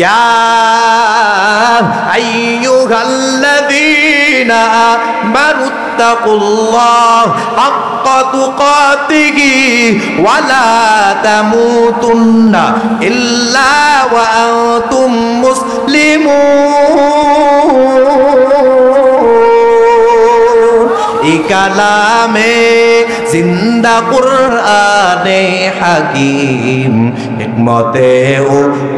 ইয়া আইয়ুহাল্লাযীনা আমানুত্তাকুল্লাহ হাক্কা তুকাতিহি ওয়া লা তামুতুন্না ইল্লা ওয়া আনতুম মুসলিমুন। এই কালামে জিন্দা কুরআনে হাকিম হিকমতে ও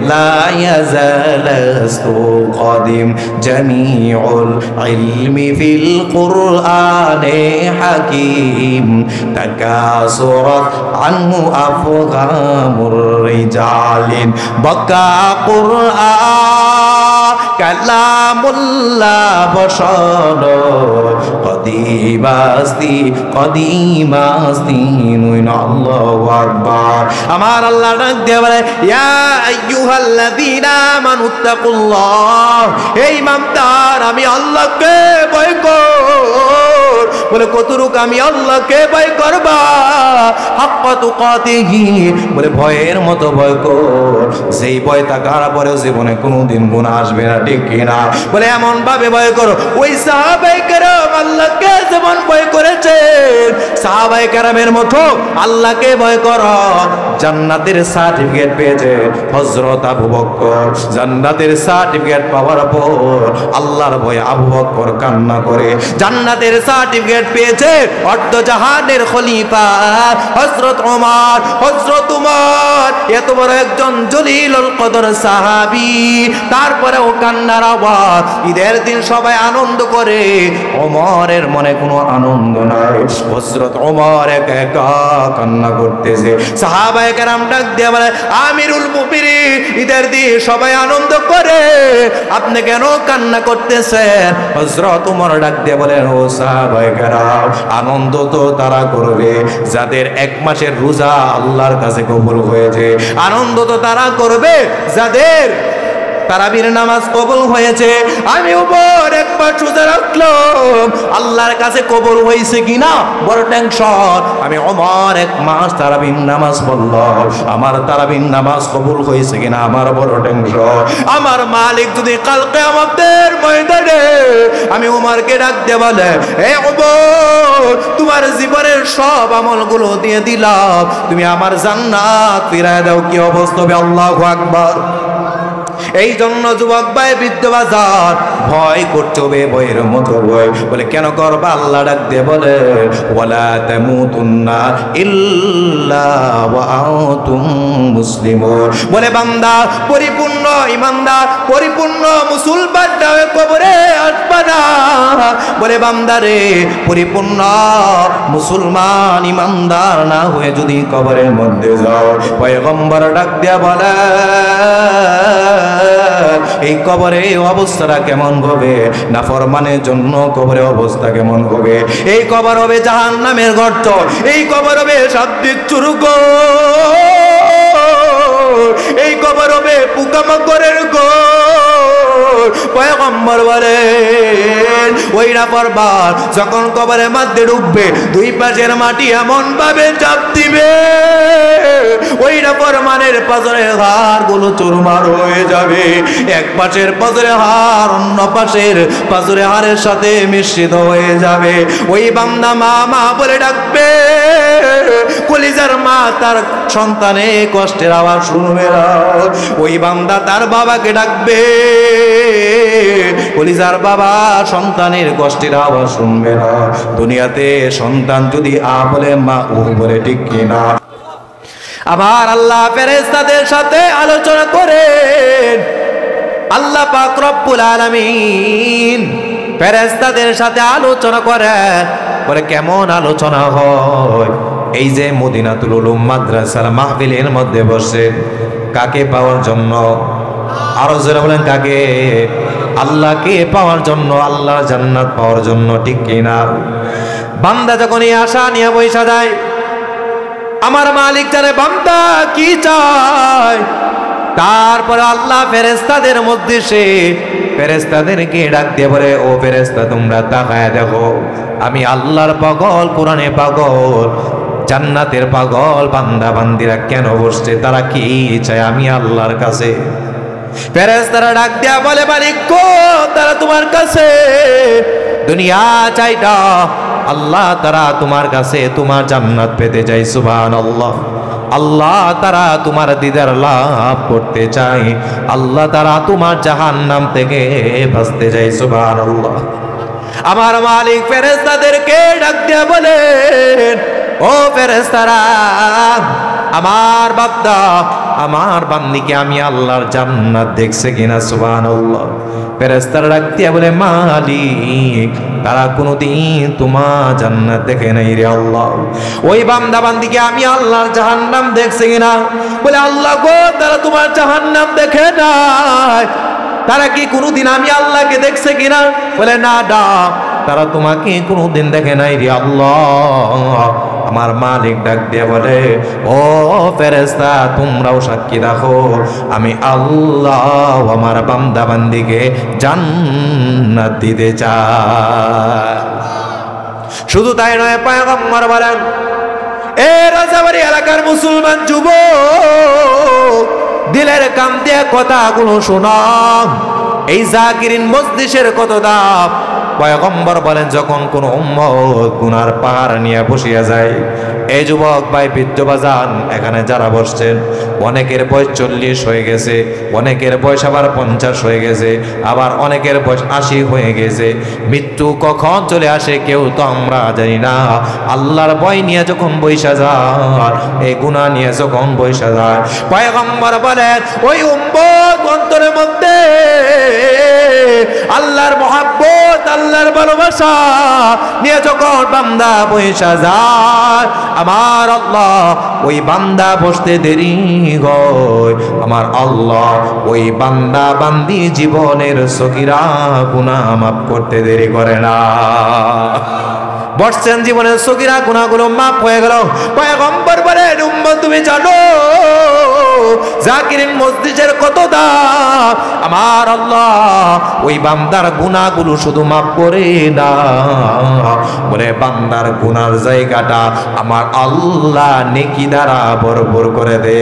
লা ইয়াজালাস্তু কাদিম জামিউল ইলমি ফিল কুরআনে হাকিম তাকাসুরাত আনহু আফগামুর রিজালিন বাকা কুরআন কালামুল্লাহ বশর কদিমাস্তি নুন আল্লাহু আকবার। আমার আল্লাহ ডাক দিয়ে বলে ইয়া আইয়ুহাল্লাযীনা আমানুত্তাকুল্লাহ, হে ঈমানদার আমি আল্লাহকে ভয় কর। বলে কতটুকু আমি আল্লাহকে ভয় করবা? হাক্কা তুকাতিহি, বলে ভয়ের মতো ভয় কর যেই ভয় থাকার পরেও জীবনে কোনোদিন গুনাহ আসবে না, ঠিক কিনা? বলে এমন ভাবে ভয় করো ওই সাহাবায়ে কেরাম আল্লাহকে যেমন ভয় করেছেন সাহাবায়ে কেরামের মতো আল্লাহকে ভয় করো। জান্নাতের সার্টিফিকেট পেয়েছে হযরত আবু বকর। জান্নাতের সার্টিফিকেট পাওয়ার পর আল্লাহর ভয়ে আবু বকর কান্না করে। জান্নাতের সার্টিফিকেট পেয়েছে অর্ধ জাহানের খলিফা হযরত ওমর। হযরত ওমর এত বড় একজন জলিলুল কদর সাহাবী, তারপরেও কান্নার আওয়াজ। ঈদের দিন সবাই আনন্দ করে, ওমরের মনে কোনো আনন্দ নাই। হযরত ওমর একা একা কান্না করতেছে। সাহাবায়ে কেরাম ডাক দিয়ে বলে আমিরুল মুমিনিন, ঈদের দিন সবাই আনন্দ করে, আপনি কেন কান্না করতেছেন? হযরত ওমর ডাক দিয়ে বলেন ও সাহাবায়ে কেরাম, আনন্দ তো তারা করবে যাদের এক মাসের রোজা আল্লাহর কাছে কবুল হয়েছে। আনন্দ তো তারা করবে যাদের তারাবির নামাজ কবুল হয়েছে। আমি উপর একবার রোজা রাখলাম, আল্লাহর কাছে কবুল হয়েছে কিনা বড় টেনশন। আমি ওমর এক মাস তারাবির নামাজ পড়লাম, আমার তারাবির নামাজ কবুল হয়েছে কিনা আমার বড় টেনশন। আমার মালিক যদি কাল কিয়ামতের ময়দানে আমি ওমরকে ডাক দিয়ে বলে হে ওমর, তোমার জীবনের সব আমলগুলো দিয়ে দিলাম, তুমি আমার জান্নাত ফিরায় দাও, কি অবস্থা হবে? আল্লাহু আকবার। এই জন্য যুবক ভাই বৃদ্ধ বাজার ভয় করতে হবে, ভয়ের মতো ভয়। বলে কেন করবা? আল্লাহ ডাক দিয়ে বলে ওয়ালা তামুতুন্না ইল্লা ওয়া আনতুম মুসলিমুন। বলে বান্দা পরিপূর্ণ ঈমানদার পরিপূর্ণ মুসলমান না হয়ে কবরে আসবা না। বলে বান্দা রে, পরিপূর্ণ মুসলমান ঈমানদার না হয়ে যদি কবরের মধ্যে যাও, পয়গম্বর ডাক দিয়া বলে এই কবরে অবস্থাটা কেমন হবে? নাফরমানের জন্য কবরে অবস্থা কেমন হবে? এই কবর হবে জাহান্নামের গর্ত, এই কবর হবে শাব্দিক চুরুক, এই কবর হবে পোকামাকড়ের ঘর। পয়গম্বর বলেন ওই নাফরমান যখন কবরের মধ্যে ঢুকবে দুই পাশের মাটি এমন ভাবে চাপ দিবে ওই নাফরমানের পাজরের হাড়গুলো চুরমার হয়ে যাবে। এক পাশের পাজরের হাড় অন্য পাশের পাজরের হাড়ের সাথে মিশ্রিত হয়ে যাবে। ওই বান্দা মা মা বলে ডাকবে, কলিজার মা তার সন্তানে কষ্টের আওয়াজ শুনবে না। ওই বান্দা তার বাবাকে ডাকবে, কলিজার বাবা সন্তানের কষ্টের আওয়াজ শুনবে না। দুনিয়াতে সন্তান যদি আ বলে মা ও বলে, ঠিক কিনা? আবার আল্লাহ ফেরেশতাদের সাথে আলোচনা করেন। আল্লাহ পাক রব্বুল আলামিন ফেরেশতাদের সাথে আলোচনা করেন। বলে কেমন আলোচনা হয়? এই যে মদিনাতুল উলুম মাদ্রাসার মাহফিলের মধ্যে বসে কাকে পাওয়ার জন্য? আরো জোরে বলেন কাকে? আল্লাহকে পাওয়ার জন্য, আল্লাহর জান্নাত পাওয়ার জন্য, ঠিক কিনা? বান্দা যখন এই আশা নিয়ে বসা যায়, আমার মালিক জানে বান্দা কি চায়। তারপরে আল্লাহ ফেরেশতাদের মধ্যে সে ফেরেশতাদেরকে ডাক দিয়ে বলে ও ফেরেশতা তোমরা তাকায় দেখো, আমি আল্লাহর পাগল, কোরআনে পাগল, জান্নাতের পাগল বান্দা বান্দিরা কেন বসছে, তারা কি চায় আমি আল্লাহর কাছে। ফেরেশতারা ডাক দিয়া বলে মালিক গো, তারা তোমার কাছে দুনিয়া চাইটা, আল্লাহ তারা তোমার কাছে তোমার জান্নাত পেতে চাই। সুবহানাল্লাহ। আল্লাহ তারা তোমার দিদার লাভ করতে চাই, আল্লাহ তারা তোমার জাহান্নাম থেকে বাঁচতে চাই। সুবহানাল্লাহ। আমার মালিক ফেরেশতাদেরকে ডাক দিয়া বলেন, ও ফেরেশতারা, আমার বান্দা আমার বান্দিকে আমি আল্লাহর জান্নাত দেখছে কিনা? সুবহানাল্লাহ। ফেরেশতারা ডাক দিয়া বলে মালিক, তারা কোনোদিন তোমার জান্নাত দেখে নাই রে আল্লাহ। ওই বান্দা বান্দিকে আমি আল্লাহর জাহান্নাম দেখছে কিনা? বলে আল্লাহ গো, তারা তোমার জাহান্নাম দেখে নাই। তারা কি কোনোদিন আমি আল্লাহকে দেখছে কিনা? বলে না ডা, তারা তোমাকে কোনোদিন দেখে নাই রে আল্লাহ। আমার মালিক ডাক দিয়ে বলে, ও ফেরেশতা, তোমরাও সাক্ষী রাখো, আমি আল্লাহ আমার বান্দা বান্দিকে জান্নাত দিতে চাই। শুধু তাই নয়, পয়গম্বর বলেন, এ রাজাবাড়ি এলাকার মুসলমান যুবক, দিলের কান দিয়ে কথাগুলো শোনো। এই জাকিরিন মজলিসের কত দাম। পয়গম্বর বলেন, যখন কোন উম্মত গুনার পাহাড় নিয়ে বসিয়া যায়, এই যুবক ভাই বৃদ্ধ বাজান, এখানে যারা বসছেন, অনেকের বয়স 40 হয়ে গেছে, অনেকের বয়স আবার 50 হয়ে গেছে, আবার অনেকের বয়স 80 হয়ে গেছে। মৃত্যু কখন চলে আসে কেউ তো আমরা জানি না। আল্লাহর ভয় নিয়ে যখন বৈশা যায়, এই গুনাহ নিয়ে যখন বৈশা যায়, পয়গম্বর বলেন, ওই উম্মত অন্তরের মধ্যে আল্লাহর মহব্বত, আল্লাহর ভালোবাসা নিয়ে যখন বান্দা বৈশা যায়, আমার আল্লাহ ওই বান্দা বসতে দেরি হয়, আমার আল্লাহ ওই বান্দা বান্দি জীবনের সগীরা গুনাহ মাফ করতে দেরি করে না। বসছেন, জীবনের সগীরা গুনাহগুলো মাফ হয়ে গেল। পয়গম্বর বলেন, উম্মত তুমি জানো জাকিরিন মজলিসের কত দাম? আমার আল্লাহ ওই বান্দার গুনাহগুলো শুধু মাফ করে না, বলে বান্দার গুনার জায়গাটা আমার আল্লাহ নেকি দ্বারা ভরপুর করে দে।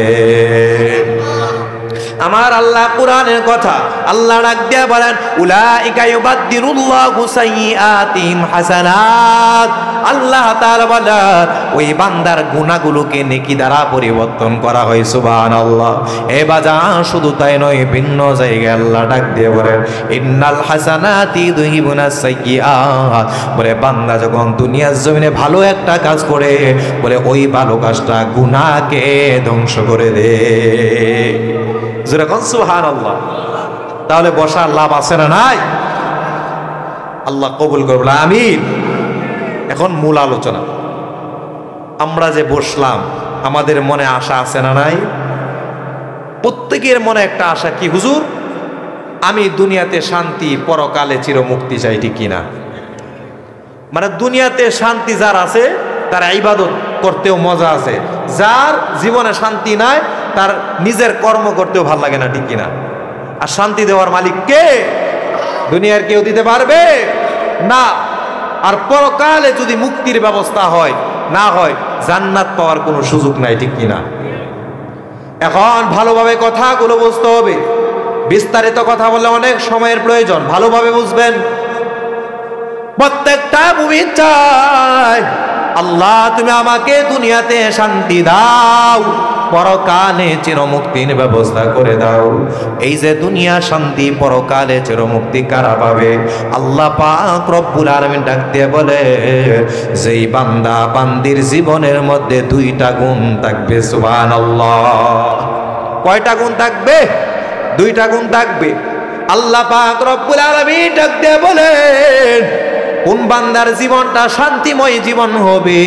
আমার আল্লাহ কোরআনের কথা, আল্লাহ ডাক দিয়া বলেন, উলাইকা ইউবাদদিরুল্লাহু সাইয়্যাতিহিম হাসানাত। আল্লাহ তাআলা বলেন, ওই বান্দার গুনাহগুলোকে নেকি দ্বারা পরিবর্তন করা হয়। সুবহানাল্লাহ। এ বাজান, শুধু তাই নয়, ভিন্ন জায়গায় আল্লাহ ডাক দিয়ে বলেন, ইন্নাল হাসানাতি ইউযহিবুনাস সাইয়্যাত। বলে বান্দা যখন দুনিয়ার জমিনে ভালো একটা কাজ করে, বলে ওই ভালো কাজটা গুনাহকে ধ্বংস করে দেয়। যেরকম সুবহানাল্লাহ। তাহলে বসার লাভ আছে না নাই? আল্লাহ কবুল করবে, আমিন। এখন মূল আলোচনা। আমরা যে বসলাম, আমাদের মনে আশা আছে না নাই? প্রত্যেকের মনে একটা আশা, কি হুজুর, আমি দুনিয়াতে শান্তি, পরকালে চিরমুক্তি চাই, ঠিক কিনা? মানে দুনিয়াতে শান্তি যার আছে, তার ইবাদত করতেও মজা আছে। যার জীবনে শান্তি নাই, তার নিজের কর্ম করতেও ভালো লাগে না, ঠিক কিনা? আর শান্তি দেওয়ার মালিক কে? দুনিয়ার কেউ দিতে পারবে না। আর পরকালে যদি মুক্তির ব্যবস্থা হয়, না হয়, জান্নাত পাওয়ার কোনো সুযোগ নাই, ঠিক কিনা? এখন ভালোভাবে কথাগুলো বুঝতে হবে। বিস্তারিত কথা বললে অনেক সময়ের প্রয়োজন, ভালোভাবে বুঝবেন। প্রত্যেকটা মুমিন চায়, আল্লাহ তুমি আমাকে দুনিয়াতে শান্তি দাও, পরকালে চিরমুক্তির ব্যবস্থা করে দাও। এই যে দুনিয়া শান্তি, পরকালে চিরমুক্তি কারা পাবে? আল্লাহ পাক রব্বুল আলামিন ডাক দিয়ে বলে, যেই বান্দা বান্দির জীবনের মধ্যে দুইটা গুণ থাকবে। সুবহানাল্লাহ। কয়টা গুণ থাকবে? দুইটা গুণ থাকবে। আল্লাহ পাক রব্বুল আলামিন ডাক দিয়ে বলেন, কোন বান্দার জীবনটা শান্তিময় জীবন হবে,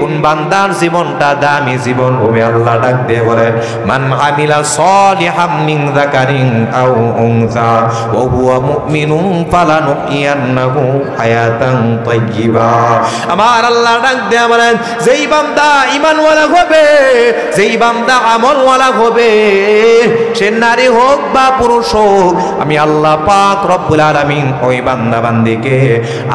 কোন বান্দার জীবনটা দামি জীবন হবে? আল্লাহ ডাক দিয়ে বলেন, মান আমিলা সলিহাম মিন যাকারিন আও উনসা ওয়া হুয়া মুমিনুন ফালানুহইয়ান্নাহু হায়াতান তাইয়্যিবা। আমার আল্লাহ ডাক দিয়ে বলেন, যেই বান্দা ঈমানওয়ালা হবে, যেই বান্দা আমলওয়ালা হবে, সে নারী হোক বা পুরুষ হোক, আমি আল্লাহ পাক রব্বুল আলামিন ওই বান্দা বান্দিকে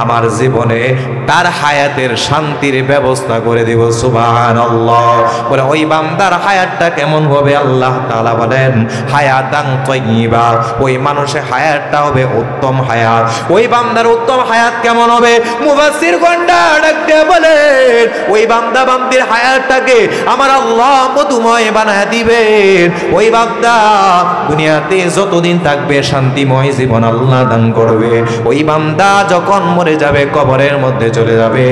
আমার জীবনে তার হায়াতের শান্তির ব্যবস্থা করে দিব। সুবহানাল্লাহ। বলে ওই বান্দার হায়াতটা কেমন হবে? আল্লাহ তাআলা বলেন হায়াতান তাইয়্যিবা, ওই মানুষের হায়াতটা হবে উত্তম হায়াত। ওই বান্দার উত্তম হায়াত কেমন হবে? মুফাসসির গণরা ডাকতে বলেন ওই বান্দা বান্দির হায়াতটাকে আমার আল্লাহ মধুময় বানায় দিবেন। ওই বান্দা দুনিয়াতে যতদিন থাকবে শান্তিময় জীবন আল্লাহ দান করবে। ওই বান্দা যখন মরে যাবে, কবরের মধ্যে চলে যাবে,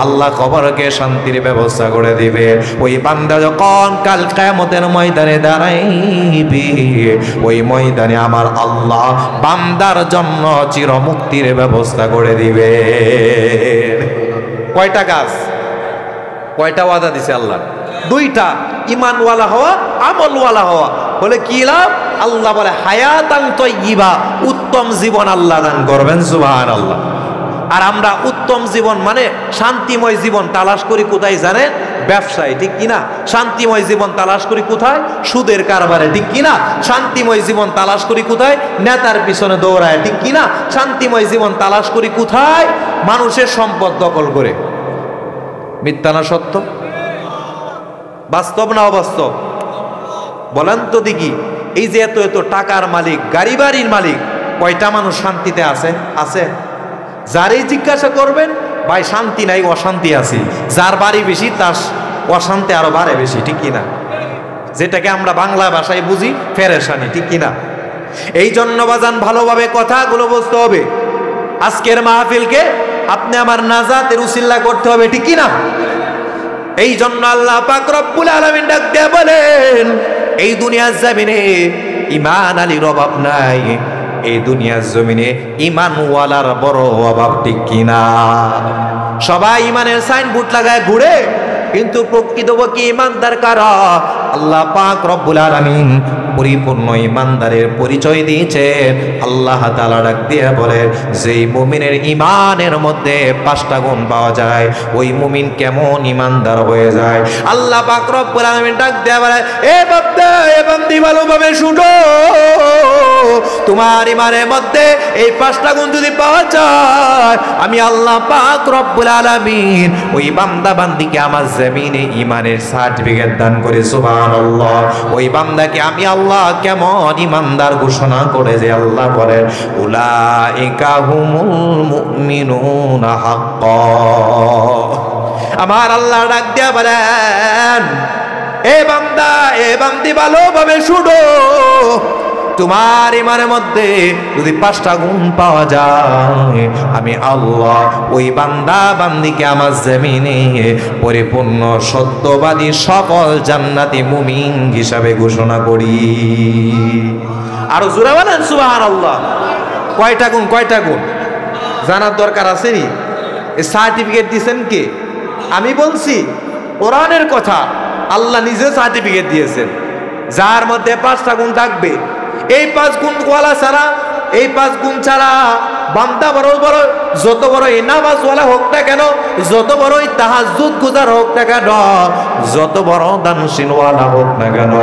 আল্লাহ কবরকে শান্তির ব্যবস্থা করে দিবে। ওই বান্দা যখন কাল কিয়ামতের ময়দানে দাঁড়াইবে, ওই ময়দানে আমার আল্লাহ বান্দার জন্য চিরমুক্তির ব্যবস্থা করে দিবে। কয়টা কাজ, কয়টা ওয়াদা দিছে আল্লাহ? দুইটা, ঈমানওয়ালা হওয়া, আমলওয়ালা হওয়া। বলে কি লাভ? আল্লাহ বলে হায়াতান তাইয়্যিবা, উত্তম জীবন আল্লাহ দান করবেন। সুবহানাল্লাহ। আর আমরা উত্তম জীবন মানে শান্তিময় জীবন তালাশ করি কোথায় জানেন? ব্যবসায়, ঠিক কিনা? শান্তিময় জীবন তালাশ করি কোথায়? সুদের কারবারে, ঠিক কিনা? শান্তিময় জীবন তালাশ করি কোথায়? নেতার পিছনে দৌড়ায়, ঠিক কিনা? শান্তিময় জীবন তালাশ করি কোথায়? মানুষের সম্পদ দখল করে। মিথ্যা না সত্য? বাস্তব না অবাস্তব? বলেন তো দেখি। এই যে এত এত টাকার মালিক, গাড়ি বাড়ির মালিক, কয়টা মানুষ শান্তিতে আছে? আছে? যারই জিজ্ঞাসা করবেন ভাই শান্তি নাই, অশান্তি আছে। যার বাড়ি বেশি তার অশান্তি আরো বাড়ে বেশি, ঠিক কিনা? যেটাকে আমরা বাংলা ভাষায় বুঝি পেরেশানি, ঠিক কিনা? এই জন্য বাজান ভালোভাবে কথাগুলো বুঝতে হবে। আজকের মাহফিলকে আপনি আমার নাজাতের উসিলা করতে হবে, ঠিক কিনা? এই জন্য আল্লাহ পাক রব্বুল আলামিন ডাক দিয়ে বলেন এই দুনিয়ার জমিনে ঈমান আলীর অভাব নাই, এই দুনিয়ার জমিনে ঈমানওয়ালার বড় অভাব, ঠিক কিনা? সবাই ঈমানের সাইনবোর্ড লাগায় ঘুরে, কিন্তু প্রকৃতপক্ষে ঈমানদার কারা? আল্লাহ পাক রব্বুল আলামিন পরিপূর্ণ ঈমানদারের পরিচয় দিয়েছেন। আল্লাহ তাআলা ডাক দিয়ে বলেন যেই মুমিনের ঈমানের মধ্যে 5টা গুণ পাওয়া যায়, ওই মুমিন কেমন ঈমানদার হয়ে যায়। আল্লাহ পাক রব্বুল আলামিন ডাক দিয়ে বলে এ বান্দা, এ বান্দি ভালোভাবে শুনো, তোমার ঈমানের মধ্যে এই 5টা গুণ যদি পাওয়া যায়, আমি আল্লাহ পাক রব্বুল আলামিন ওই বান্দা বান্দিকে আমার জমিনে ঈমানের সার্টিফিকেট দান করে। সুবহানাল্লাহ। ওই বান্দাকে আমি আল্লাহ কেমন ঈমানদার ঘোষণা করে যে আল্লাহ বলেন উলাইকা হুমুল মুমিনুনা হাক্কা। আমার আল্লাহ ডাক দিয়া বলেন এ বান্দা, এ বান্দি ভালোভাবে শুনো, তোমার ঈমানের মধ্যে যদি 5টা গুণ পাওয়া যায়, আমি আল্লাহ ওই বান্দা বান্দিকে আমার জমিনে পরিপূর্ণ সত্যবাদী সকল জান্নাতি মুমিন হিসাবে ঘোষণা করি। আরো জোরে বলেন সুবহানাল্লাহ। কয়টা গুণ? কয়টা গুণ জানার দরকার আছে নি? এই সার্টিফিকেট দিয়েছেন কে? আমি বলছি? কোরআনের কথা। আল্লাহ নিজে সার্টিফিকেট দিয়েছেন যার মধ্যে 5টা গুণ থাকবে। এই 5 গুণ ওয়ালা ছাড়া, এই 5 গুণ ছাড়া বান্দা বড় বড় যত বড় নামাজওয়ালা হোক না কেন, যত বড়ই তাহাজ্জুদ গুজার হোক না কেন, যত বড় দানশীলওয়ালা হোক না কেন,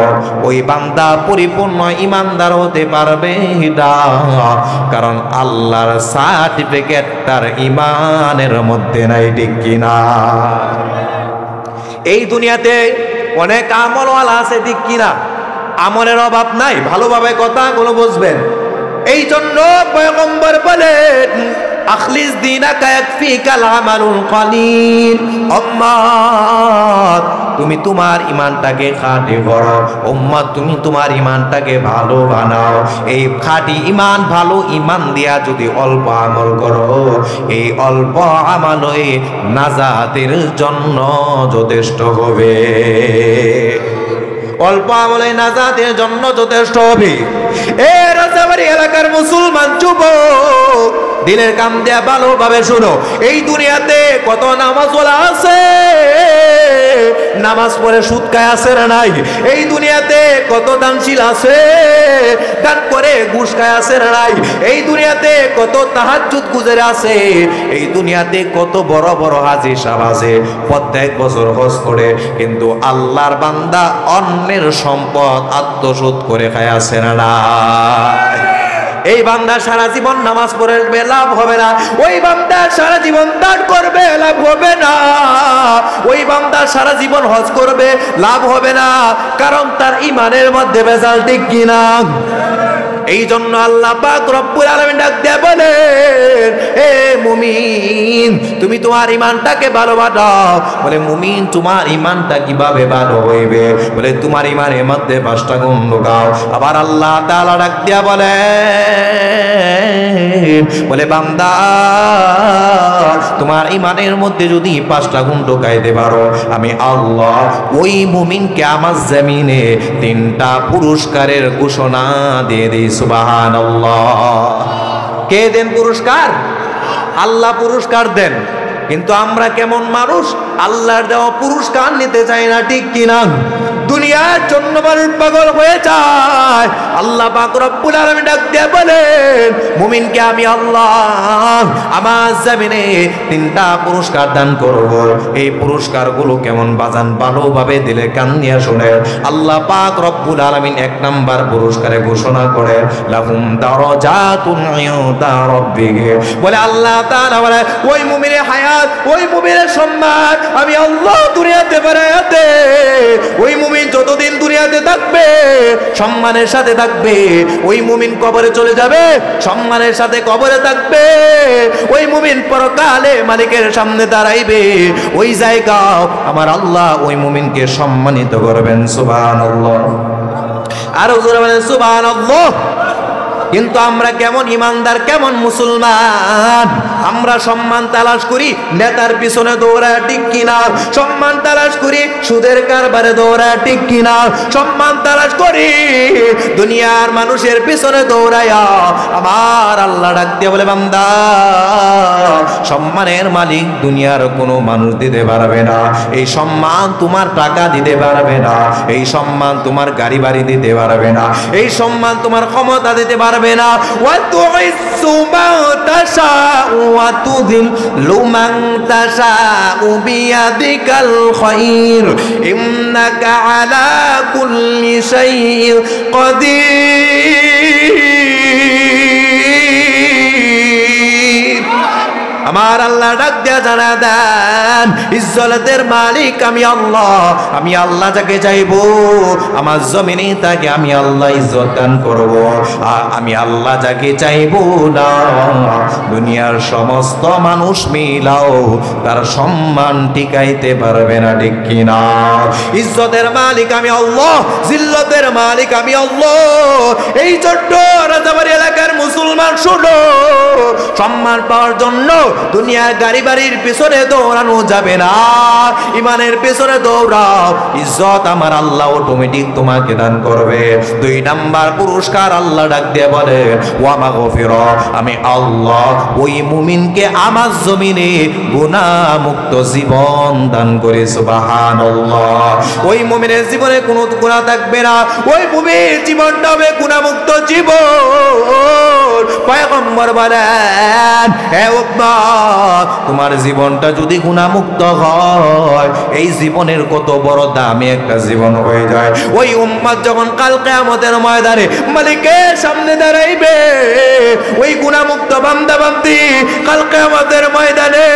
ওই বান্দা পরিপূর্ণ ঈমানদার হতে পারবে না। কারণ আল্লাহর সার্টিফিকেট তার ঈমানের মধ্যে নাই, ঠিক কিনা? এই দুনিয়াতে অনেক আমলওয়ালা আছে, ঠিক কিনা? আমলের অভাব নাই। ভালোভাবে কথাগুলো বুঝবেন। এই জন্য পয়গম্বর বলেন আখলিস দীনাকা ইয়াকফিকাল আমালুল কলিল। উম্মত তুমি তোমার ঈমানটাকে খাঁটি করো, উম্মত তুমি তোমার ঈমানটাকে ভালো বানাও। এই খাঁটি ঈমান, ভালো ঈমান দিয়া যদি অল্প আমল করো, এই অল্প আমলই নাজাতের জন্য যথেষ্ট হবে। অল্প আমলে নাজাতের জন্য যথেষ্ট হবে। এ রাজাবাড়ি এলাকার মুসলমান যুবক, দিলের কাম দেয়া ভালোভাবে শুনো। এই দুনিয়াতে কত নামাজওয়ালা আছে, নামাজ পড়ে সুদ খায় আছে না নাই? এই দুনিয়াতে কত দানশীল আছে, দান করে ঘুষ খায় আছে না নাই? এই দুনিয়াতে কত তাহাজ্জুদ গুজার আছে, এই দুনিয়াতে কত বড় বড় হাজী সাহেব আছে প্রত্যেক বছর হজ করে, কিন্তু আল্লাহর বান্দা অন্যের সম্পদ আত্মসাৎ করে খায় আছে না নাই? এই বান্দা সারা জীবন নামাজ পড়বে লাভ হবে না, ওই বান্দা সারা জীবন দান করবে লাভ হবে না, ওই বান্দা সারা জীবন হজ করবে লাভ হবে না, কারণ তার ঈমানের মধ্যে ভেজাল, ঠিক কিনা? এই জন্য আল্লাহ পাক রব্বুল আলামিন ডাক দিয়ে বলেন, হে মুমিন তুমি তোমার ঈমানটাকে ভালো বানাও। বলে মুমিন তোমার ঈমানটা কিভাবে ভালো হইবে? বলে তোমার ঈমানের মধ্যে 5টা গুণ ঢোকাও। আবার আল্লাহ তাআলা ডাক দিয়া বলে বান্দা তোমার ঈমানের মধ্যে যদি 5টা গুণ ঢোকাইতে পারো, আমি আল্লাহ ওই মুমিনকে আমার জমিনে 3টা পুরস্কারের ঘোষণা দিয়ে দিই। সুবহানাল্লাহ। কে দেন পুরস্কার? আল্লাহ পুরস্কার দেন। কিন্তু আমরা কেমন মানুষ, আল্লাহর দেওয়া পুরস্কার নিতে চাই না, ঠিক কিনা? দুনিয়ার জন্য মানুষ পাগল হয়ে যায়। আল্লাহ পাক রব্বুল আলামিন ডাক দিয়ে বলেন, মুমিনকে আমি আল্লাহ আমার জমিনে 3টা পুরস্কার দান করব। এই পুরস্কারগুলো কেমন বাজান, ভালোভাবে দিলে কান দিয়ে শুনে। আল্লাহ পাক রব্বুল আলামিন 1 নাম্বার পুরস্কারে ঘোষণা করে লাহুম দারাজাতুন ইনদা রাব্বিহি। বলে আল্লাহ তাআলা বলে ওই মুমিনের হায়াত, ওই মুমিনের সম্মান আমি আল্লাহ দুনিয়াতে বাড়াতে, ওই মুমিন যতদিন দুনিয়াতে থাকবে সম্মানের সাথে থাকবে, ওই মুমিন কবরে চলে যাবে সম্মানের সাথে কবরে থাকবে, ওই মুমিন পরকালে মালিকের সামনে দাঁড়াইবে, ওই জায়গাও আমার আল্লাহ ওই মুমিনকে সম্মানিত করবেন। সুবহানাল্লাহ। আর জোরে বলেন সুবহানাল্লাহ। কিন্তু আমরা কেমন ইমানদার, কেমন মুসলমান, আমরা সম্মান তালাশ করি নেতার পিছনে দৌড়ায়, ঠিক কিনা? সম্মান তালাশ করি সুদের কারবারে দৌড়ায়, ঠিক কিনা? সম্মান তালাশ করি দুনিয়ার মানুষের পিছনে দৌড়ায়া। আমার আল্লাহ ডাক দিয়ে বলে বান্দা সম্মানের মালিক দুনিয়ার কোনো মানুষ দিতে পারবে না। এই সম্মান তোমার টাকা দিতে পারবে না, এই সম্মান তোমার গাড়ি বাড়ি দিতে পারবে না, এই সম্মান তোমার ক্ষমতা দিতে পারবে না। ওয়াতুইজ্জু মান তাশাউ ওয়া তুযিল্লু মান তাশাউ বিয়াদিকাল খায়র ইন্নাকা আলা কুল্লি শাইইন কাদির। আমার আল্লাহ ডাক দিয়া জানা দেন, ইজ্জতের মালিক আমি আল্লাহ। আমি আল্লাহ যাকে চাইবো আমার জমিনে তাকে আমি আল্লাহ ইজ্জত দান করব। আর আমি আল্লাহ যাকে চাইবো না, দুনিয়ার সমস্ত মানুষ মিলাও তার সম্মান টিকাইতে পারবে না, ঠিক কিনা? ইজ্জতের মালিক আমি আল্লাহ, জিল্লতের মালিক আমি আল্লাহ। এই ছোট্ট রাজাবাড়ি এলাকার মুসলমান শোনো, সম্মান পাওয়ার জন্য দুনিয়ার গাড়ি বাড়ির পিছনে দৌড়ানো যাবে না, ইমানের পিছনে দৌড়াও, ইজ্জত আমার আল্লাহ অটোমেটিক তোমাকে দান করবে। 2 নাম্বার পুরস্কার আল্লাহ ডাক দিয়ে বলে ওয়া মাগফিরা। আমি আল্লাহ ওই মুমিনকে আমার জমিনে গুনাহ মুক্ত জীবন দান করে। সুবহানাল্লাহ। ওই মুমিনের জীবনে কোনো গুনাহ থাকবে না, ওই মুমিনের জীবনটা হবে গুনাহ মুক্ত জীবন। পয়গম্বর বলেন, হে উম্মত তোমার জীবনটা যদি গুনাহ মুক্ত হয়, এই জীবনের কত বড় দামি একটা জীবন হয়ে যায়। ওই উম্মত যখন কাল কিয়ামতের ময়দানে মালিকের সামনে দাঁড়াইবে, ওই গুনাহ মুক্ত বান্দা বান্দি কাল কিয়ামতের ময়দানে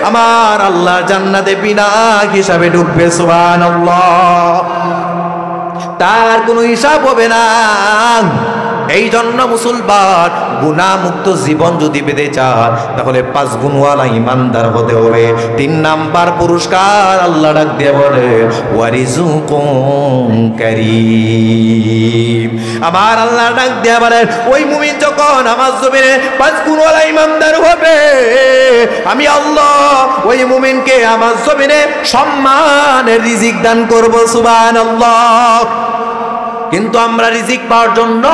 আমার আল্লাহ জান্নাতে বিনা হিসাবে ঢুকবে। সুবহানাল্লাহ। তার কোনো হিসাব হবে না। এই জন্য মুসলমান গুনাহ মুক্ত জীবন যদি পেতে চান, তাহলে 5 গুণওয়ালা ইমানদার হতে হবে। 3 নাম্বার পুরস্কার আল্লাহ ডাক দিয়ে বলে ওয়ারিজুকুম কারীম। আমার আল্লাহ ডাক দিয়ে বলেন ওই মুমিন যখন আমার জমিনে 5 গুণওয়ালা ইমানদার হবে, আমি আল্লাহ ওই মুমিনকে আমার জমিনে সম্মানের রিজিক দান করব। সুবহানাল্লাহ। কিন্তু আমরা রিজিক পাওয়ার জন্য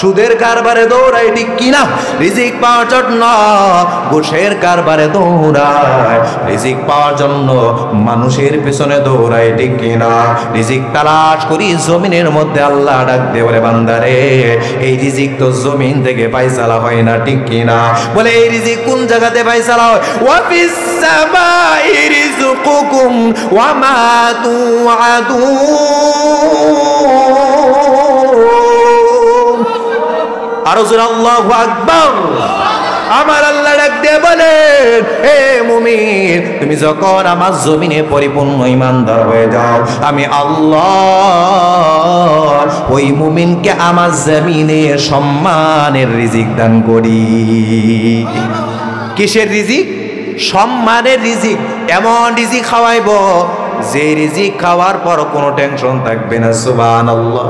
সুদের কারবারে দৌড়াই, ঠিক কিনা? রিজিক পাওয়ার জন্য ঘুষের কারবারে দৌড়ায়, রিজিক পাওয়ার জন্য মানুষের পিছনে দৌড়াই, ঠিক কিনা? রিজিক তালাশ করি জমিনের মধ্যে। আল্লাহ ডাক দিয়ে বলে বান্দারে এই রিজিক তো জমিন থেকে পয়সালা হয় না, ঠিক কিনা? বলে এই রিজিক কোন জায়গাতে পয়সালা হয়? ওয়া ফিস সামাই রিজকুকুম ওয়া মা তুআদুন। আরো জোরে আল্লাহু আকবার। আমার আল্লাহ ডাক দিয়ে বলেন, হে মুমিন, তুমি যখন আমার জমিনে পরিপূর্ণ ঈমানদার হয়ে যাও, আমি আল্লাহ ওই মুমিনকে আমার জমিনে সম্মানের রিজিক দান করি। কিসের রিজিক? সম্মানের রিজিক। এমন রিজিক খাওয়াইব যে রিজিক খাওয়ার পর কোনো টেনশন থাকবে না। সুবহানাল্লাহ।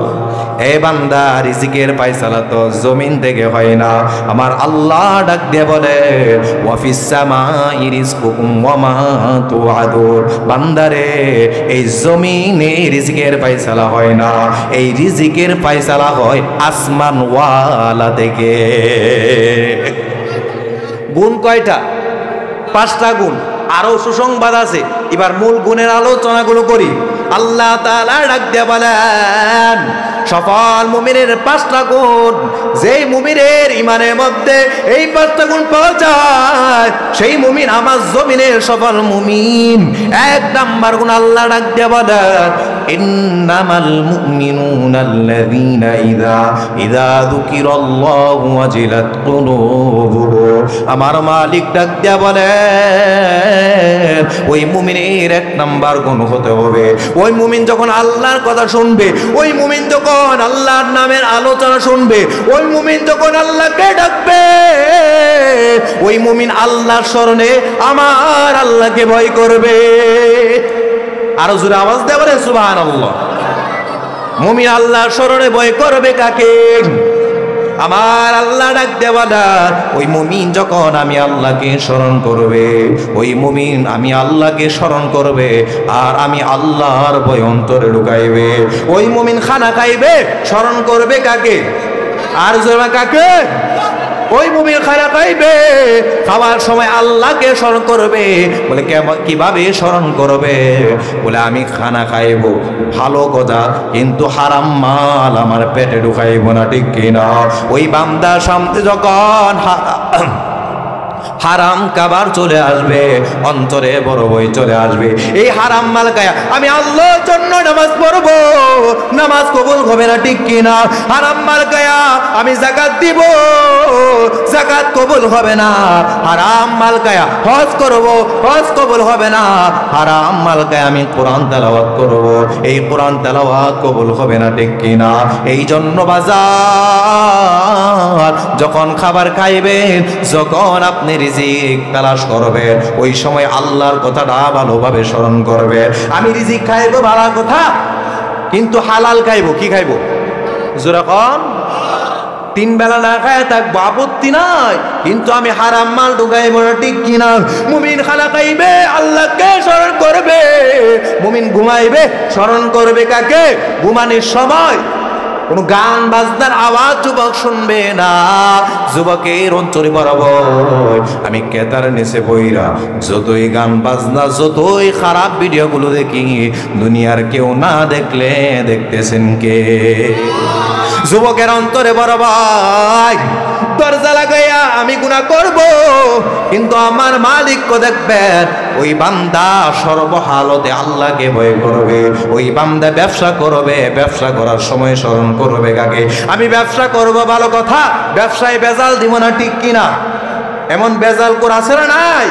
এ বান্দা, রিজিকের ফয়সালা তো জমিন থেকে হয় না। আমার আল্লাহ ডাক দিয়ে বলে, ওয়া ফিস সামাই রিজকুকুম ওয়া মা তুআদুন। বান্দারে, এই জমিনে রিজিকের ফয়সালা হয় না, এই রিজিকের ফয়সালা হয় আসমান ওয়ালা থেকে। গুণ কয়টা? 5টা গুণ। আরো সুসংবাদ আছে। এবার মূল গুণের আলোচনাগুলো করি। আল্লাহ তাআলা ডাক দিয়ে বলেন, সফল মুমিনের 5টা গুণ। যেই মুমিনের ইমানের মধ্যে এই 5টা গুণ পাওয়া যায়, সেই মুমিন আমার জমিনের সফল মুমিন। 1 নাম্বার গুণ আল্লাহ ডাক দিয়ে বলেন, ইন্নামাল মুমিনুনা আল্লাযীনা ইযা যুকিরাল্লাহু ওয়াজিলাত কুলুবুহুম। আমার মালিক ডাক দিয়ে বলেন, ওই মুমিনের 1 নাম্বার গুণ হতে হবে, ওই মুমিন যখন আল্লাহর কথা শুনবে, ওই মুমিন যখন আল্লাহর নামের আলোচনা শুনবে, ওই মুমিন যখন আল্লাহকে ডাকবে, ওই মুমিন আল্লাহর স্মরণে আমার আল্লাহকে ভয় করবে। আরো জোরে আওয়াজ দিয়ে বলেন সুবহানাল্লাহ। মুমিন আল্লাহর স্মরণে ভয় করবে কাকে? আমার আল্লাহ ডাক দেওয়ালা, ওই মুমিন যখন আমি আল্লাহকে স্মরণ করবে, ওই মুমিন আমি আল্লাহকে স্মরণ করবে, আর আমি আল্লাহর ভয় অন্তরে ঢুকাইবে। ওই মুমিন খানা খাইবে, স্মরণ করবে কাকে? আর জোরে কাকে? ওই মুমিন খানা খাইবে, খাওয়ার সময় আল্লাহকে স্মরণ করবে। বলে কিভাবে স্মরণ করবে? বলে আমি খানা খাইব, ভালো কথা, কিন্তু হারাম মাল আমার পেটে ঢুকাইব না, ঠিক কিনা? ওই বান্দার সামনে যখন হারাম খাবার চলে আসবে, অন্তরে বড় ভয় চলে আসবে। এই হারাম মাল খায়া আমি আল্লাহর জন্য নামাজ পড়বো, নামাজ কবুল হবে না, ঠিক কিনা? হারাম মাল খায়া আমি যাকাত দিব, যাকাত কবুল হবে না। হারাম মাল খায়া হজ করব, হজ কবুল হবে না। হারাম মাল খায়া আমি কোরআন তেলাওয়াত করব, এই কোরআন তেলাওয়াত কবুল হবে না, ঠিক কিনা? এই জন্য বাজার যখন খাবার খাইবেন, যখন আপনি রিজিক তালাশ করবেন, ওই সময় আল্লাহর কথাটা ভালোভাবে স্মরণ করবেন। আমি রিজিক খাইবো ভালো কথা, কিন্তু হালাল খাইবো। কি খাইবো? যেরকম 3 বেলা না খায় থাকবো, আপত্তি নাই, কিন্তু আমি হারাম মাল ঢুকাইবো না, ঠিক কিনা? মুমিন খানা খাইবে, আল্লাহকে স্মরণ করবে। মুমিন ঘুমাইবে, স্মরণ করবে কাকে? ঘুমানোর সময় কোনো গান বাজনার আওয়াজ যুবক শুনবে না। যুবকের অন্তরে বরাবর আমি কেতার নিচে বইরা যতই গান বাজনা, যতই খারাপ ভিডিওগুলো দেখি, দুনিয়ার কেউ না দেখলে দেখতেছেন কে? যুবকের অন্তরে বরাবর দরজা লাগাইয়া আমি গুনাহ করব, কিন্তু আমার মালিককে দেখবেন। ওই বান্দা সর্বহালতে আল্লাহকে ভয় করবে। ওই বান্দা ব্যবসা করবে, ব্যবসা করার সময় স্মরণ করবে কাকে? আমি ব্যবসা করব, ভালো কথা, ব্যবসায় বেজাল দিব না, ঠিক কিনা? এমন বেজাল করা আছে না নাই?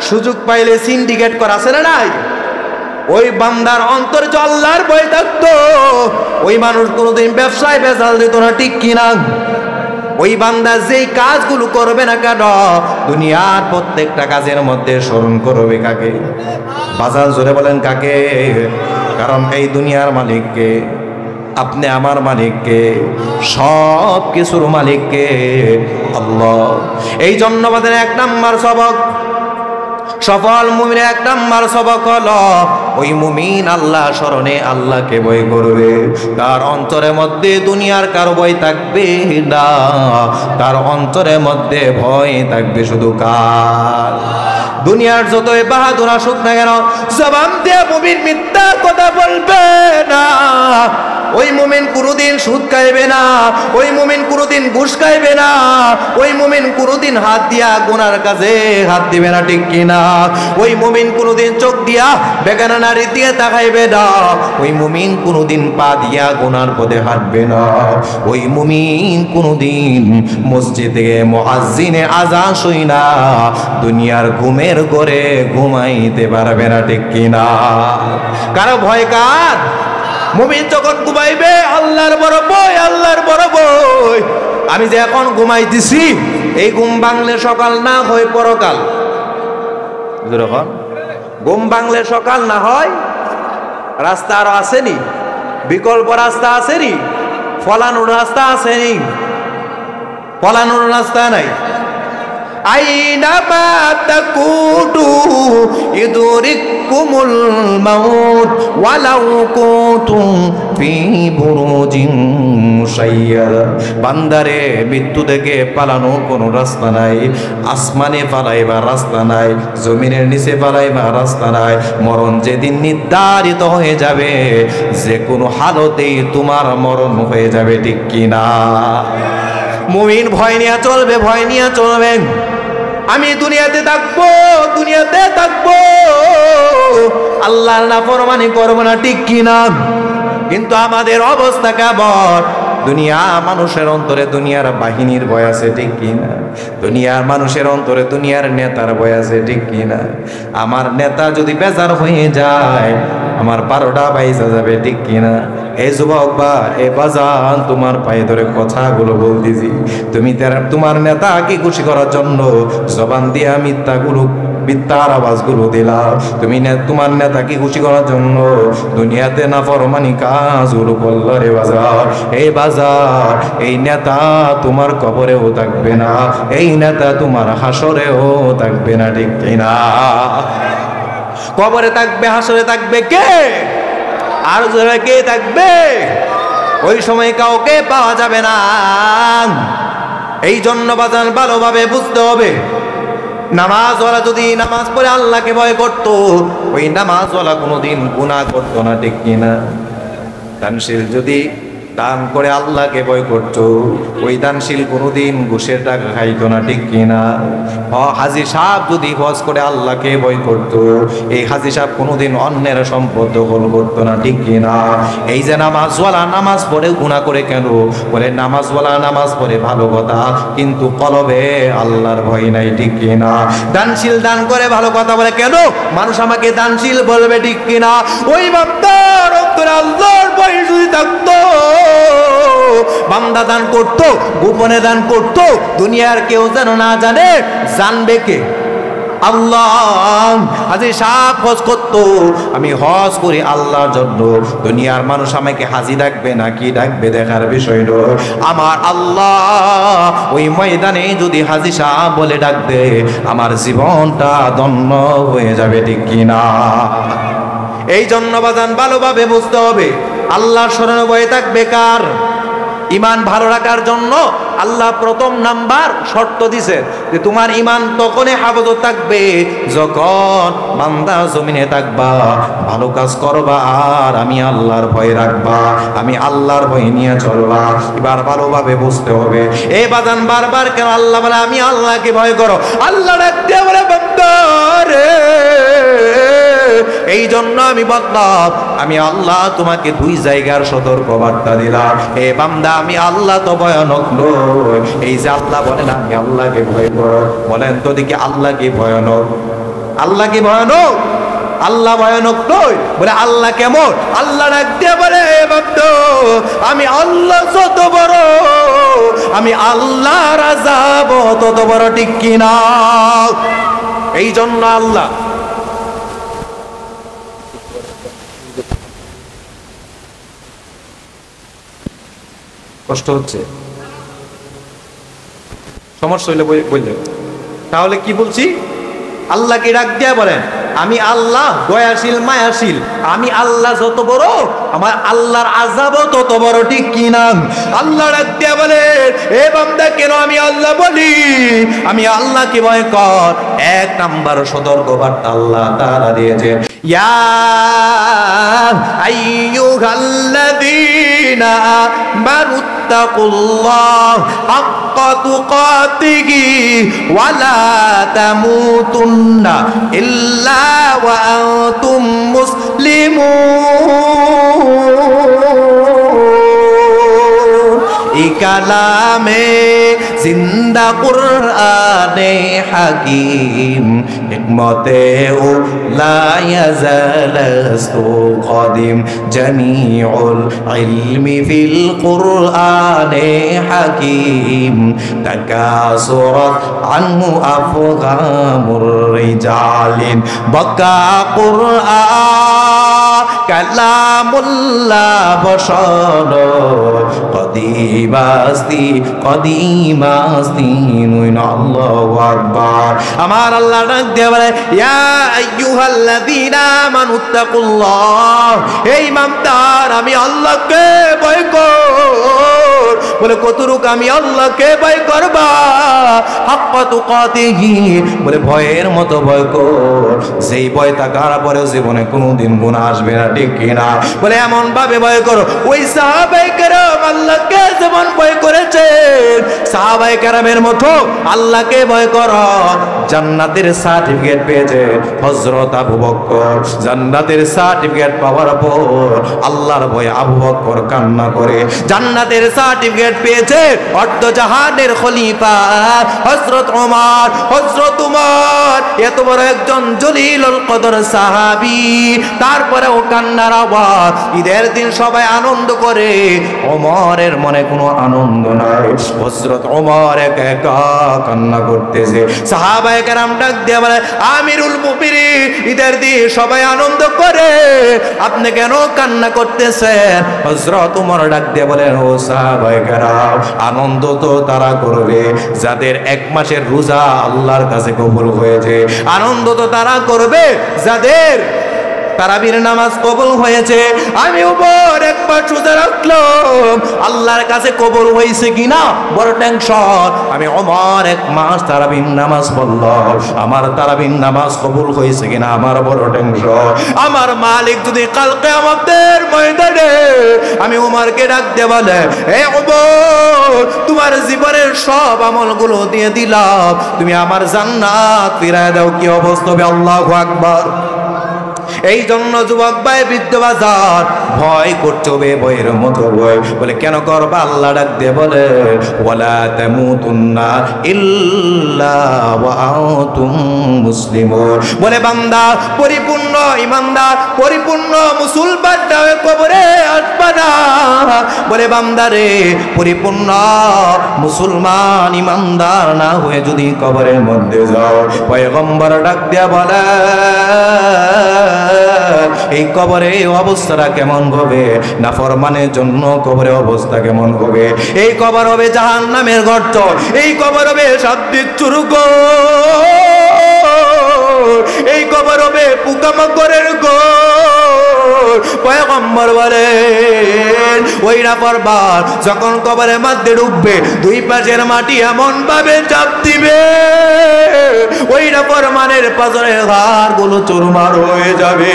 সুযোগ পাইলে সিন্ডিকেট করা আছে না নাই? ওই বান্দার অন্তরে যে আল্লাহর ভয় থাকতো, ওই মানুষ কোনোদিন ব্যবসায় বেজাল দিত না, ঠিক কিনা? ওই বান্দা যেই কাজগুলো করবে না কেন, দুনিয়ার প্রত্যেকটা কাজের মধ্যে স্মরণ করবে কাকে? বাজার জোরে বলেন কাকে? কারণ এই দুনিয়ার মালিককে, আপনি আমার মালিককে, সব কিছুর মালিককে আল্লাহ। এই জন্য আমাদের 1 নাম্বার সবক, সফল মুমিনের 1 নাম্বার সবক হলো, ওই মুমিন আল্লাহ স্মরণে আল্লাহকে ভয় করবে। তার অন্তরের মধ্যে দুনিয়ার কারো ভয় থাকবে না, তার অন্তরের মধ্যে ভয় থাকবে শুধু কার? দুনিয়ার যতই বাহাদুর আসুক না কেন, জবান দিয়ে মুমিন মিথ্যা কথা বলবে না। ওই মুমিন কোনোদিন সুদ খাইবে না, ওই মুমিন কোনোদিন ঘুষ খাইবে না, ওই মুমিন কোনোদিন হাত দিয়া গুনার কাজে হাত দিবে না, ঠিক কিনা? ওই মুমিন কোনোদিন চোখ দিয়া বেগানা নারী দিয়ে তাকাইবে না, ওই মুমিন কোনোদিন পা দিয়া গুনার পথে হাঁটবে না, ওই মুমিন কোনোদিন মসজিদে মুয়াজ্জিনে আযান শুইনা দুনিয়ার ঘুমের ঘরে ঘুমাইতে পারবে না, ঠিক কিনা? কারো ভয় কার? মুমিন যখন ঘুমাইবে আল্লাহর বড় বই, আল্লাহর বড় বই। আমি যে এখন ঘুমাইতেছি, এই ঘুম ভাঙলে সকাল না হয় পরকাল। যখন ঘুম ভাঙলে সকাল না হয়, রাস্তা আরো আসেনি, বিকল্প রাস্তা আসেনি, ফলানোর রাস্তা আসেনি, ফলানোর রাস্তা নাই। আইনামা তাকুতু ইদরিকুমুল মাউত ওয়ালাউ কুনতুম ফি বুরুজিন মুশাইয়াদা। বান্দারে, মৃত্যু থেকে পালানোর কোনো রাস্তা নাই, আসমানে পালাইবার রাস্তা নাই, জমিনের নিচে পালাইবার রাস্তা নাই। মরণ যেদিন নির্ধারিত হয়ে যাবে, যে কোনো হালতেই তোমার মরণ হয়ে যাবে, ঠিক কিনা? মুমিন ভয় নিয়ে চলবে, ভয় নিয়ে চলবেন। আমি দুনিয়াতে থাকবো, দুনিয়াতে থাকবো, আল্লাহর নাফরমানি করবো না, ঠিক কিনা? কিন্তু আমাদের অবস্থা কেমন? দুনিয়া মানুষের অন্তরে দুনিয়ার বাহিনীর ভয় আছে, ঠিক কিনা? দুনিয়ার মানুষের অন্তরে দুনিয়ার নেতার ভয় আছে, ঠিক কিনা? আমার নেতা যদি বেজার হয়ে যায়, আমার 12টা বাইজা যাবে, ঠিক কিনা? এই যুবক বা এ বাজান, তোমার পায়ে ধরে কথাগুলো বলতেছি, তুমি তোমার নেতাকে খুশি করার জন্য জবান দিয়ে মিথ্যার আওয়াজগুলো দিলা। তুমি তোমার নেতাকে খুশি করার জন্য দুনিয়াতে নাফরমানি কাজগুলো করল রে বাজার। এই বাজার, এই নেতা তোমার কবরেও থাকবে না, এই নেতা তোমার হাসরেও থাকবে না, ঠিক কিনা? কবরে থাকবে, হাসরে থাকবে কে? আর যারা কে থাকবে? ওই সময় কাউকে পাওয়া যাবে না। এই জন্য বাজান ভালোভাবে বুঝতে হবে, নামাজওয়ালা যদি নামাজ পড়ে আল্লাহকে ভয় করত, ওই নামাজওয়ালা কোনোদিন গুনাহ করতো না, ঠিক কিনা? দানশীল যদি দান করে আল্লাহকে ভয় করত, ওই দানশীল কোনোদিন ঘুষের টাকা খাইতো না, ঠিক কিনা? হাজী সাহেব যদি হজ করে আল্লাহকে ভয় করত, এই হাজী সাহেব কোনোদিন অন্যের সম্পদ দখল করতো না, ঠিক কিনা? এই যে নামাজওয়ালা নামাজ পড়ে গুনাহ করে কেন? বলে নামাজওয়ালা নামাজ পড়ে ভালো কথা, কিন্তু কলবে আল্লাহর ভয় নাই, ঠিক কিনা? দানশীল দান করে ভালো কথা বলে কেন? মানুষ আমাকে দানশীল বলবে, ঠিক কিনা? ওই বান্দার অন্তরে আল্লাহর ভয় যদি থাকতো, বান্দা দান করত, গোপনে দান করত, দুনিয়ার কেউ যেন না জানে। জানবে কে? আল্লাহ। হাজী সাহেব হজ করতো, আমি হজ করি আল্লাহর জন্য, দুনিয়ার মানুষ আমাকে হাজী ডাকবে না কি ডাকবে দেখার বিষয় নয়। আমার আল্লাহ ওই ময়দানে যদি হাজী সাহেব বলে ডাক দে, আমার জীবনটা ধন্য হয়ে যাবে, ঠিক কিনা? এই জন্য বাজান ভালোভাবে বুঝতে হবে, আল্লাহর শরণে বয়ে থাকবে কার? ইমান ভালো রাখার জন্য আল্লাহ প্রথম নাম্বার শর্ত দিছে যে তোমার ইমান তখনই হাফাজত থাকবে যখন বান্দা জমিনে থাকবা, ভালো কাজ করবা, আর আমি আল্লাহর ভয় রাখবা, আমি আল্লাহর ভয় নিয়ে চলবা। এবার ভালোভাবে বুঝতে হবে, এই বাজান বারবার কেন আল্লাহ বলে আমি আল্লাহকে ভয় করো? আল্লাহ ডাকতে বলে বান্দা রে, এই জন্য আমি বললাম আমি আল্লাহ তোমাকে 2 জায়গার সতর্ক বার্তা দিলাম। হে বান্দা, আমি আল্লাহ তো ভয়ানক নই। এই যে আল্লাহ বলেন আমি আল্লাহকে ভয় করো, বলেন তো দেখি আল্লাহ কি ভয়ানক? আল্লাহ কি ভয়ানক? আল্লাহ ভয়ানক নয়। বলে আল্লাহ কেমন? আল্লাহ ডাক দিয়ে বলে বান্দা আমি আল্লাহ যত বড়, আমি আল্লাহর আযাব তত বড়, ঠিক কিনা? এই জন্য আল্লাহ কষ্ট হচ্ছে, সমস্যা হইলে বললে। তাহলে কি বলছি? আল্লাহকে ডাক দিয়া বলেন আমি আল্লাহ দয়াশীল মায়াশীল, আমি আল্লাহ যত বড় আমার আল্লাহর আযাবও তত বড়, ঠিক কি না? আল্লাহ ডাক দিয়া বলে এ বান্দা কেন আমি আল্লাহ বলি, আমি আল্লাহকে ভয় কর। এক নাম্বার সতর্কবার্তা আল্লাহ তাআলা দিয়েছেন, ইয়া আইয়ুহাল্লাযীনা আমানুত্তাকুল্লাহ হাক্কা তুকাতিহি ওয়া লা তামুতুন্না ইল্লা ওয়া আনতুম মুসলিমুন। এই কালামে জিন্দা কুরআনে হাকিম হিকমতে ও লা ইয়াজালাস্তু কাদিম জামিউল ইলমি ফিল কুরআনে হাকিম তাকাসুরাত আনহু আফগামুর রিজালিন বাকা কুরআন কালামুল্লাহ বশর কদিমাস্তি কদিমাস্তি নুন আল্লাহু আকবার। আমার আল্লাহ ডাক দিয়ে বলে ইয়া আইয়ুহাল্লাযীনা আমানুত্তাকুল্লাহ, হে ঈমানদার আমি আল্লাহকে ভয় কর। বলে কতটুকু আমি আল্লাহকে ভয় করবা? হাক্কা তুকাতিহি, বলে ভয়ের মতো ভয় কর, যেই ভয় থাকার পরেও জীবনে কোনোদিন গুনাহ আসবে না, ঠিক কিনা? বলে এমন ভাবে ভয় করো ওই সাহাবায়ে কেরাম আল্লাহকে যেমন ভয় করেছেন, সাহাবায়ে কেরামের মতো আল্লাহকে ভয় করো। জান্নাতের সার্টিফিকেট পেয়েছে হযরত আবু বকর, জান্নাতের সার্টিফিকেট পাওয়ার পর আল্লাহর ভয়ে আবু বকর কান্না করে। জান্নাতের সার্টিফিকেট পেয়েছে অর্ধ জাহানের খলিফা হযরত ওমর। হযরত ওমর এত বড় একজন জলিলুল কদর সাহাবী, তারপরেও কান্নার আওয়াজ। ঈদের দিন সবাই আনন্দ করে, ওমরের মনে কোনো আনন্দ নাই। হযরত ওমর একা একা কান্না করতেছে। সাহাবায়ে কেরাম ডাক দিয়ে বলে আমিরুল মুমিনিন, ঈদের দিন সবাই আনন্দ করে, আপনি কেন কান্না করতেছেন? হযরত ওমর ডাক দিয়ে বলেন ও সাহাবায়ে কেরাম, আনন্দ তো তারা করবে যাদের এক মাসের রোজা আল্লাহর কাছে কবুল হয়েছে। আনন্দ তো তারা করবে যাদের তারাবির নামাজ কবুল হয়েছে। আমি উপর একবার রোজা রাখলাম, আল্লাহর কাছে কবুল হয়েছে কিনা বড় টেনশন। আমি ওমর এক মাস তারাবির নামাজ পড়লাম, আমার তারাবির নামাজ কবুল হয়েছে কিনা আমার বড় টেনশন। আমার মালিক যদি কাল কিয়ামতের ময়দানে আমি ওমরকে ডাক দিয়ে বলে হে ওমর, তোমার জীবনের সব আমলগুলো দিয়ে দিলাম, তুমি আমার জান্নাত ফিরায় দাও, কি অবস্থা হবে? আল্লাহু আকবার। এই জন্য যুবক ভাই বৃদ্ধ বাজার ভয় করতে হবে, ভয়ের মতো ভয়। বলে কেন করবা? আল্লাহ ডাক দিয়ে বলে ওয়ালা তামুতুন্না ইল্লা ওয়া আনতুম মুসলিমুন। বলে বান্দা পরিপূর্ণ ঈমানদার পরিপূর্ণ মুসলমান না হয়ে কবরে আসবা না। বলে বান্দা রে, পরিপূর্ণ মুসলমান ঈমানদার না হয়ে যদি কবরের মধ্যে যাও, পয়গম্বর ডাক দিয়া বলে এই কবরে অবস্থাটা কেমন হবে? নাফরমানের জন্য কবরে অবস্থা কেমন হবে? এই কবর হবে জাহান্নামের গর্ত, এই কবর হবে শাব্দিক চুরুক, এই কবর হবে পোকামাকড়ের ঘর। পয়গম্বর বলেন ওই নাফরমান যখন কবরের মধ্যে ঢুকবে, দুই পাশের মাটি এমন ভাবে চাপ দিবে, ওই নাফরমানের পাজরের হাড়গুলো চুরমার হয়ে যাবে।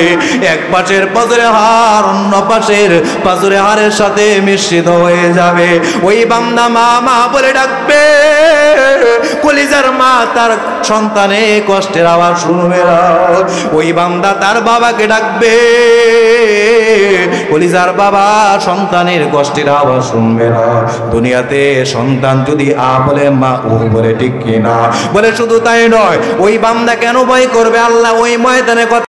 এক পাশের পাজরের হাড় অন্য পাশের পাজরের হাড়ের সাথে মিশ্রিত হয়ে যাবে। ওই বান্দা মা মা বলে ডাকবে, কলিজার মা তার সন্তানে কষ্টের আওয়াজ শুনবে না। ওই বান্দা তার বাবাকে ডাকবে, কলিজার বাবা সন্তানের কষ্টের আওয়াজ শুনবে না। দুনিয়াতে সন্তান যদি আ বলে মা ও বলে, ঠিক কিনা? বলে শুধু তাই নয়, ওই বান্দা কেন ভয় করবে? আল্লাহ ওই ময়দানে